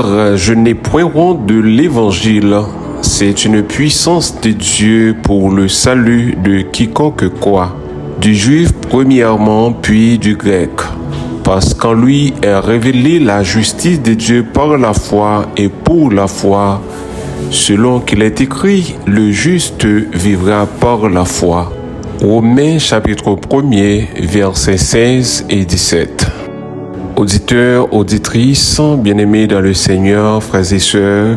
car je n'ai point honte de l'évangile. C'est une puissance de Dieu pour le salut de quiconque croit, du juif premièrement, puis du grec. Parce qu'en lui est révélée la justice de Dieu par la foi et pour la foi, selon qu'il est écrit, le juste vivra par la foi. Romains chapitre 1er, versets 16 et 17. Auditeurs, auditrices, bien-aimés dans le Seigneur, frères et sœurs,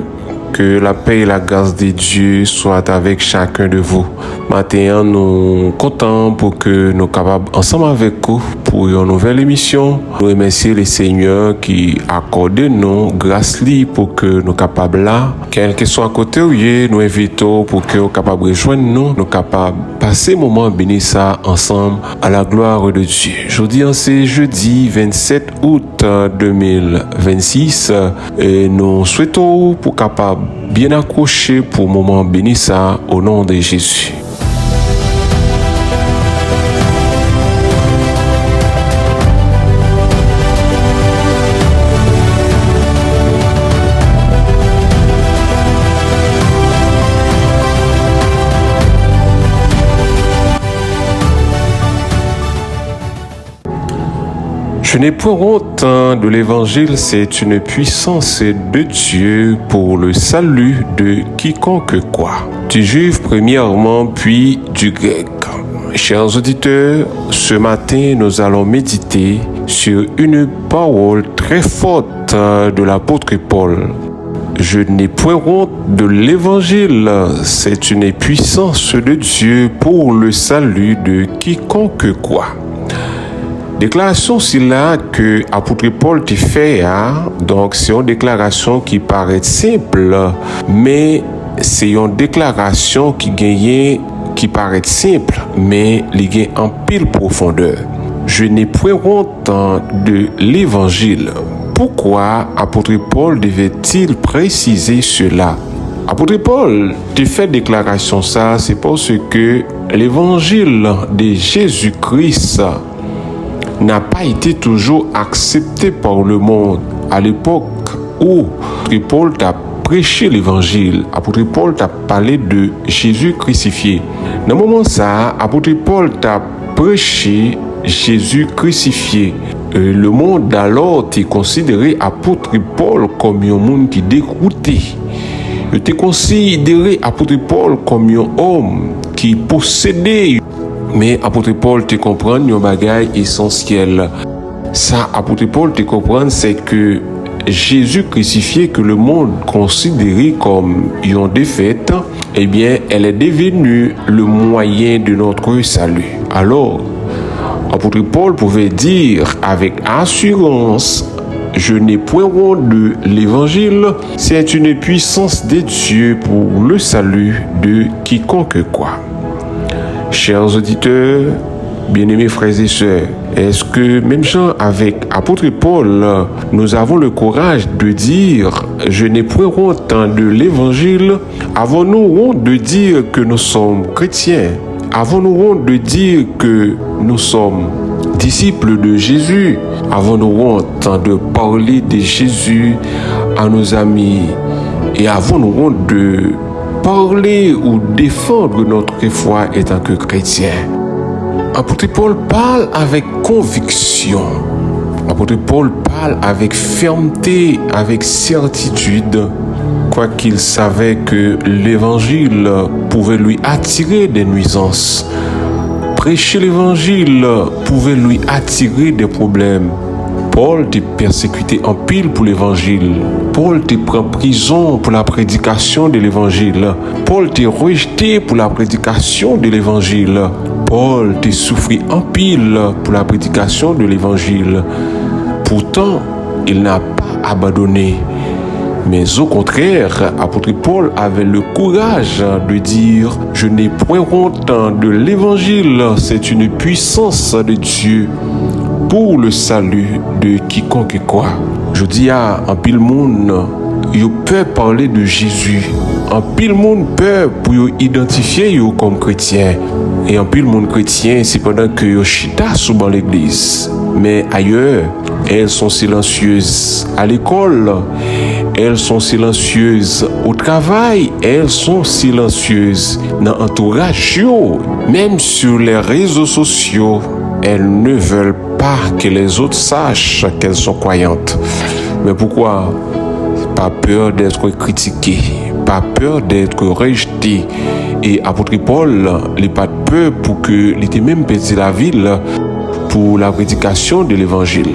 que la paix et la grâce de Dieu soient avec chacun de vous. Maintenant, nous comptons pour que nous capables ensemble avec vous pour une nouvelle émission. Nous remercions le Seigneur qui accorde nous grâce pour que nous capables là, quel que soit côté où nous invitons pour que nous capables rejoindre nous capables passer un moment béni ça ensemble à la gloire de Dieu. Aujourd'hui, c'est jeudi 27 août 2026 et nous souhaitons pour capable bien accrocher pour moment béni ça au nom de Jésus. Je n'ai point honte de l'évangile, c'est une puissance de Dieu pour le salut de quiconque croit, du juif premièrement, puis du grec. Chers auditeurs, ce matin, nous allons méditer sur une parole très forte de l'apôtre Paul. Je n'ai point honte de l'évangile, c'est une puissance de Dieu pour le salut de quiconque croit. Déclaration c'est là que apôtre Paul te fait, donc c'est une déclaration qui paraît simple, mais c'est une déclaration qui paraît simple, mais il y a en pile profondeur. Je n'ai point honte de l'évangile. Pourquoi apôtre Paul devait-il préciser cela? Apôtre Paul te fait déclaration ça, c'est parce que l'évangile de Jésus-Christ n'a pas été toujours accepté par le monde. À l'époque où Paul t'a prêché l'évangile, apôtre Paul t'a parlé de Jésus crucifié. Dans le moment ça, apôtre Paul t'a prêché Jésus crucifié. Le monde alors t'a considéré apôtre Paul comme un monde qui dégoûté. Il t'a considéré apôtre Paul comme un homme qui possédait. Mais apôtre Paul te comprend un bagage essentiel. Ça, apôtre Paul te comprend, c'est que Jésus crucifié, que le monde considérait comme une défaite, eh bien, elle est devenue le moyen de notre salut. Alors, apôtre Paul pouvait dire avec assurance, je n'ai point honte de l'évangile, c'est une puissance de Dieu pour le salut de quiconque croit. Chers auditeurs, bien-aimés frères et sœurs, est-ce que même gens avec apôtre Paul, nous avons le courage de dire « Je n'ai point honte de l'évangile » ? Avons-nous honte de dire que nous sommes chrétiens ? Avons-nous honte de dire que nous sommes disciples de Jésus? Avons-nous honte de parler de Jésus à nos amis? Et avons-nous honte de parler ou défendre notre foi étant que chrétien? Apôtre Paul parle avec conviction. Apôtre Paul parle avec fermeté, avec certitude, quoiqu'il savait que l'évangile pouvait lui attirer des nuisances. Prêcher l'évangile pouvait lui attirer des problèmes. Paul t'est persécuté en pile pour l'évangile. Paul t'est pris en prison pour la prédication de l'évangile. Paul t'est rejeté pour la prédication de l'évangile. Paul t'est souffert en pile pour la prédication de l'évangile. Pourtant, il n'a pas abandonné. Mais au contraire, apôtre Paul avait le courage de dire « Je n'ai point honte de l'évangile, c'est une puissance de Dieu pour le salut de quiconque croit. » Je dis à un pile monde, il peut parler de Jésus. Un pile monde peut pour identifier comme chrétien. Et un pile monde chrétien, c'est pendant que yo chita souvent l'église. Mais ailleurs, elles sont silencieuses. À l'école, elles sont silencieuses. Au travail, elles sont silencieuses. Dans l'entourage, même sur les réseaux sociaux, elles ne veulent pas que les autres sachent qu'elles sont croyantes. Mais pourquoi? Pas peur d'être critiqué, pas peur d'être rejeté. Et apôtre Paul, il n'a pas de peur pour que il était même perdu la ville pour la prédication de l'évangile.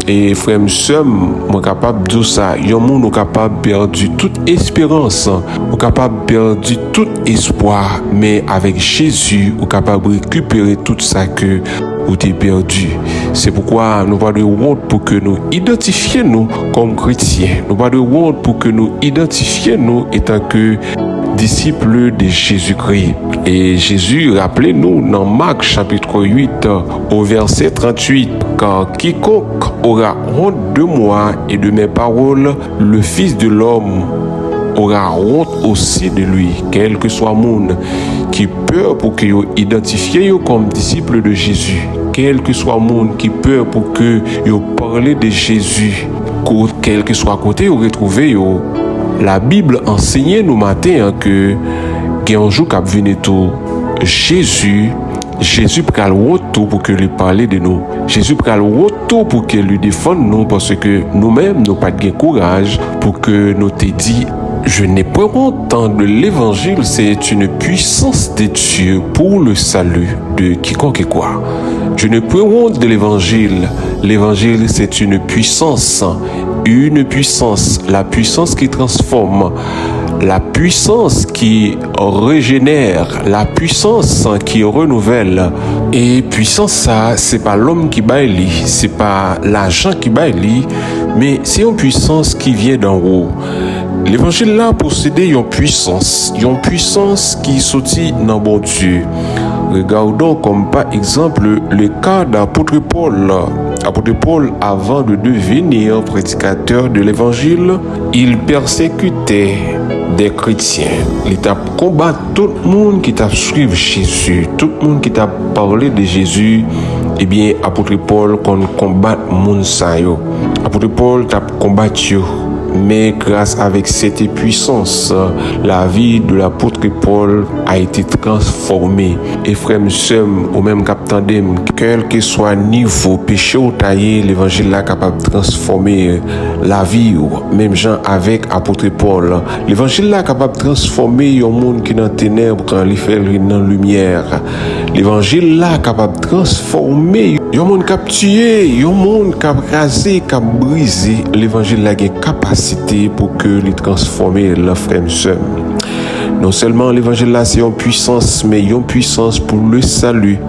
Et frère et sœur, moi capable de dire ça, il y a un monde capable de perdre toute espérance, on capable de perdre tout espoir, mais avec Jésus, on capable de récupérer tout ça que vous avez perdu. C'est pourquoi nous pas de honte pour que nous identifions nous comme chrétiens. Nous pas de honte pour que nous identifions nous étant que disciples de Jésus-Christ. Et Jésus, rappelez-nous dans Marc chapitre 8 au verset 38, car quiconque aura honte de moi et de mes paroles, le Fils de l'homme aura honte aussi de lui, quel que soit monde qui peur pour que vous identifiez comme disciples de Jésus, quel que soit monde qui peur pour que vous parlez de Jésus, quel que soit côté vous retrouvez. La Bible enseigne nous matin que un jour qu'a venu tout Jésus pral retour pour que lui parler de nous. Jésus pral retour pour que lui défende nous parce que nous-mêmes nous pas de courage pour que nous te dit je n'ai pas honte de l'évangile, c'est une puissance de Dieu pour le salut de quiconque croit. Je n'ai pas honte de l'évangile. L'évangile, c'est une puissance, la puissance qui transforme, la puissance qui régénère, la puissance qui renouvelle. Et puissance, ça, c'est pas l'homme qui baille, c'est pas l'argent qui baille, mais c'est une puissance qui vient d'en haut. L'évangile là possède une puissance qui sortit dans bon Dieu. Regardons comme par exemple le cas d'apôtre Paul. Apôtre Paul, avant de devenir prédicateur de l'évangile, il persécutait des chrétiens. Il t'a combattu tout le monde qui t'a suivi Jésus, tout le monde qui t'a parlé de Jésus. Eh bien, apôtre Paul, qu'on combat moun sa yo. Apôtre Paul t'a combattu. Mais grâce avec cette puissance, la vie de l'apôtre Paul a été transformée. Et frère, sœur, ou même capitaine, quel que soit niveau péché ou taillé, l'évangile est capable de transformer la vie. Même gens avec apôtre Paul. L'évangile est capable de transformer un monde qui est dans les ténèbres quand il fait dans la lumière. L'évangile est capable de transformer un monde qui a tué, un monde qui a rasé, qui a brisé. L'évangile a une capacité pour que les transformer la frère et sœur. Non seulement l'évangile là c'est une puissance, mais une puissance pour le salut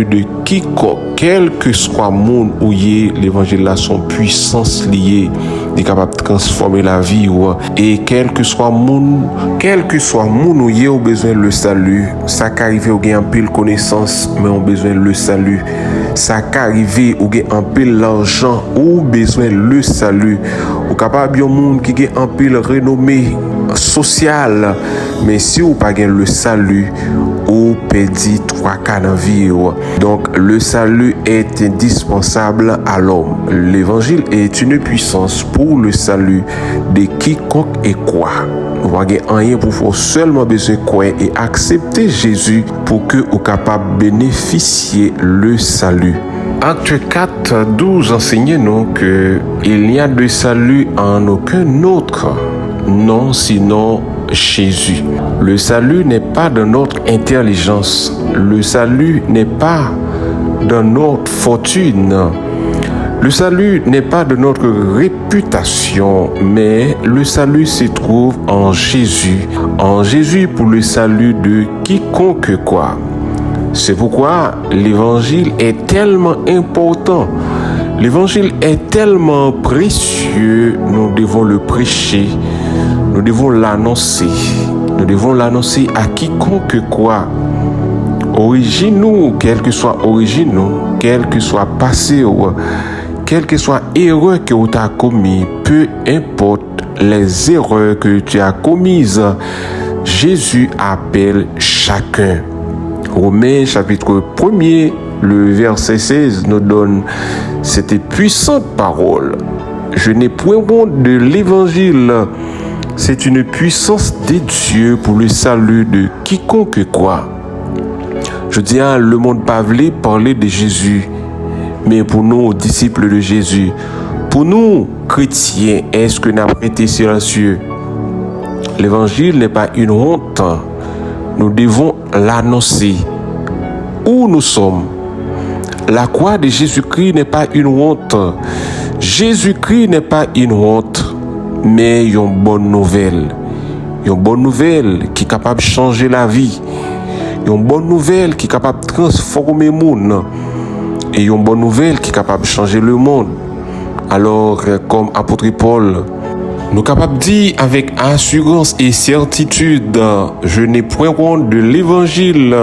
de quiconque, quel que soit monde où y est, l'évangile là son puissance liée, est capable de transformer la vie et quel que soit monde où y est, au besoin le salut. Ça qu'arrive au gain en pile connaissance, mais on besoin le salut. Ça qu'arrive au gain en pile l'argent, ou besoin le salut. Ou capable un monde qui a en pile renommée sociale, mais si vous pas le salut, ou perdit 3 cas dans vie. Donc le salut est indispensable à l'homme. L'évangile est une puissance pour le salut de quiconque et quoi. Vous n'avez rien pour faire, seulement besoin de croire et accepter Jésus pour que vous capable de bénéficier le salut. Acte 4, 12 enseigne-nous qu'il n'y a de salut en aucun autre, non sinon Jésus. Le salut n'est pas de notre intelligence. Le salut n'est pas de notre fortune. Le salut n'est pas de notre réputation, mais le salut se trouve en Jésus. En Jésus pour le salut de quiconque quoi. C'est pourquoi l'évangile est tellement important. L'évangile est tellement précieux, nous devons le prêcher, nous devons l'annoncer. Nous devons l'annoncer à quiconque quoi. Origine-nous, quelle que soit origine, quel que soit passé, quelle que soit erreur que tu as commis, peu importe les erreurs que tu as commises, Jésus appelle chacun. Romains chapitre 1er, le verset 16 nous donne cette puissante parole. Je n'ai point honte de l'évangile. C'est une puissance de Dieu pour le salut de quiconque croit. Je dis à le monde pas voulu parler de Jésus, mais pour nous, disciples de Jésus, pour nous, chrétiens, est-ce que nous avons été silencieux? L'évangile n'est pas une honte. Nous devons l'annoncer. Où nous sommes? La croix de Jésus-Christ n'est pas une honte. Jésus-Christ n'est pas une honte, mais une bonne nouvelle. Une bonne nouvelle qui est capable de changer la vie. Une bonne nouvelle qui est capable de transformer le monde. Et une bonne nouvelle qui est capable de changer le monde. Alors, comme apôtre Paul, nous sommes capables de dire avec assurance et certitude, je n'ai point honte de l'évangile.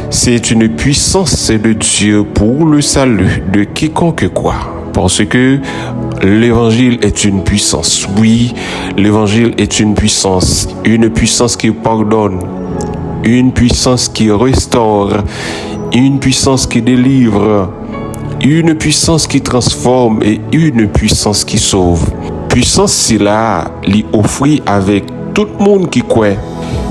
C'est une puissance de Dieu pour le salut de quiconque croit. Parce que l'évangile est une puissance. Oui, l'évangile est une puissance qui pardonne, une puissance qui restaure, une puissance qui délivre, une puissance qui transforme et une puissance qui sauve. Puissance, c'est là, l'y offrir avec tout le monde qui croit.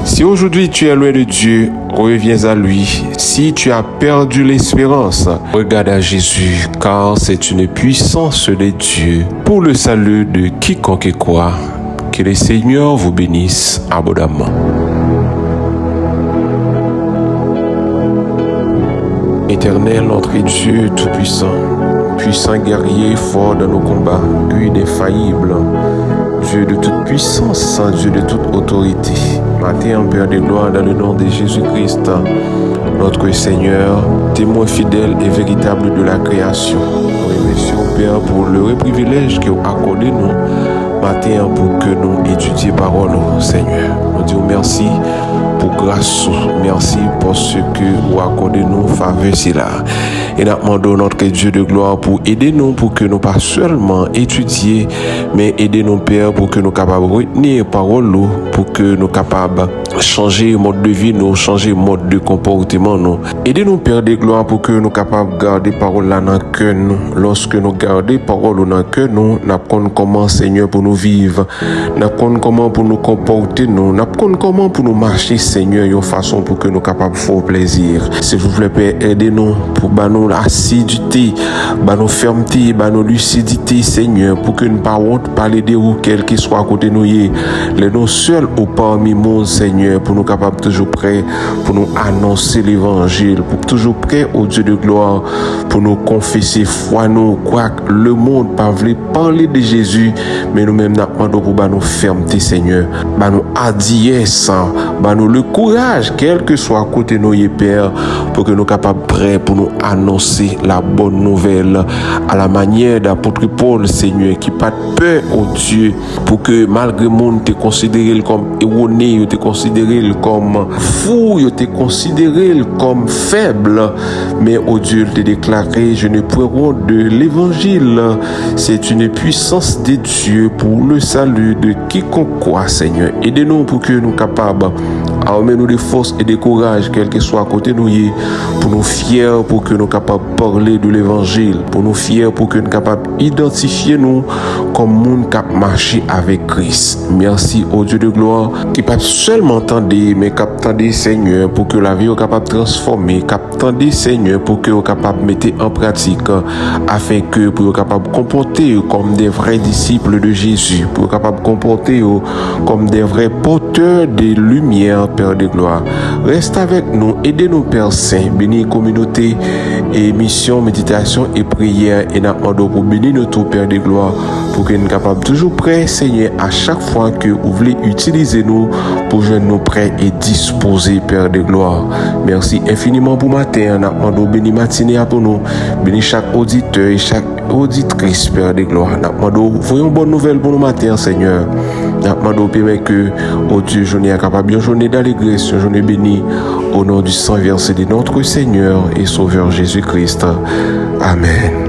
Si aujourd'hui tu es loin de Dieu, reviens à lui. Si tu as perdu l'espérance, regarde à Jésus, car c'est une puissance de Dieu pour le salut de quiconque croit. Que le Seigneur vous bénisse abondamment. Éternel, notre Dieu tout-puissant, puissant guerrier, fort dans nos combats, infaillible, Dieu de toute puissance, Dieu de toute autorité. Matin, Père de gloire, dans le nom de Jésus-Christ, notre Seigneur, témoin fidèle et véritable de la création. Nous remercions, Père, pour le privilège que vous accordez nous, matin, pour que nous étudions parole, Seigneur. Nous disons merci pour grâce, merci pour ce que vous accordez nous faveur là. Et nous demandons notre Dieu de gloire pour aider nous, pour que nous pas seulement étudier, mais aider nos pères pour que nous capables de retenir parole, pour que nous capables changer mode de vie, nous changer mode de comportement, nous. Aider nos pères de gloire pour que nous capables de garder parole là dans le cœur nous. Lorsque nous gardons parole dans le cœur nous, nous apprenons comment Seigneur pour nous vivre, nous apprenons comment pour nous comporter nous, nous apprenons comment pour nous marcher Seigneur, une façon pour que nous capables de faire plaisir. S'il vous plaît Père, aidez-nous pour nous assiduité, nous fermeté, nous lucidité Seigneur, pour que nous ne pas honte parler de vous quel qu'il soit à côté de nous, les nous seuls ou parmi nous Seigneur, pour nous capables toujours prêts pour nous annoncer l'évangile, pour toujours prêts au Dieu de gloire, pour nous confesser foi nous, quoi que le monde pas voulu parler de Jésus, mais nous-mêmes nous demandons pour nous fermeté Seigneur, nous adiès, nous le courage, quel que soit à côté de nous, Père, pour que nous capables prêts pour nous annoncer la bonne nouvelle à la manière d'apôtre Paul, Seigneur, qui pas de peur au Dieu, pour que malgré le monde te considéré comme erroné, te considéré comme fou, te considéré comme faible, mais au Dieu te déclaré, je ne pourrai honte de l'évangile. C'est une puissance de Dieu pour le salut de quiconque croit, Seigneur. Aidez-nous pour que nous capables armez-nous de force et de courage, quel que soit à côté de nous, pour nous fiers, pour que nous capables de parler de l'évangile, pour nous fiers, pour que nous capables d'identifier nous comme monde qui marché avec Christ. Merci au Dieu de gloire, qui pas seulement entendre, mais qui attendait Seigneur, pour que la vie soit capable de transformer, qui attendait Seigneur, pour que vous capable de mettre en pratique, afin que pour vous capable de comporter comme des vrais disciples de Jésus, pour vous capable de comporter comme des vrais porteurs de lumière, Père de gloire. Reste avec nous, aidez-nous Père Saint, bénis communauté et mission, méditation et prière, et nous demandons pour bénir notre Père de gloire, pour que nous soyons capables toujours prêts, Seigneur, à chaque fois que vous voulez utiliser nous, pour que nous prêts et disposés, Père de gloire. Merci infiniment pour matin, nous demandons bénis matinée pour nous, bénis chaque auditeur et chaque auditrice, Père de gloire. Nous demandons, voyons bonne nouvelle pour nous matin, Seigneur. Nous demandons, Père, que, oh Dieu, journée capable, une journée d'allégresse, une journée bénie, au nom du sang versé de notre Seigneur et Sauveur Jésus-Christ. Amen.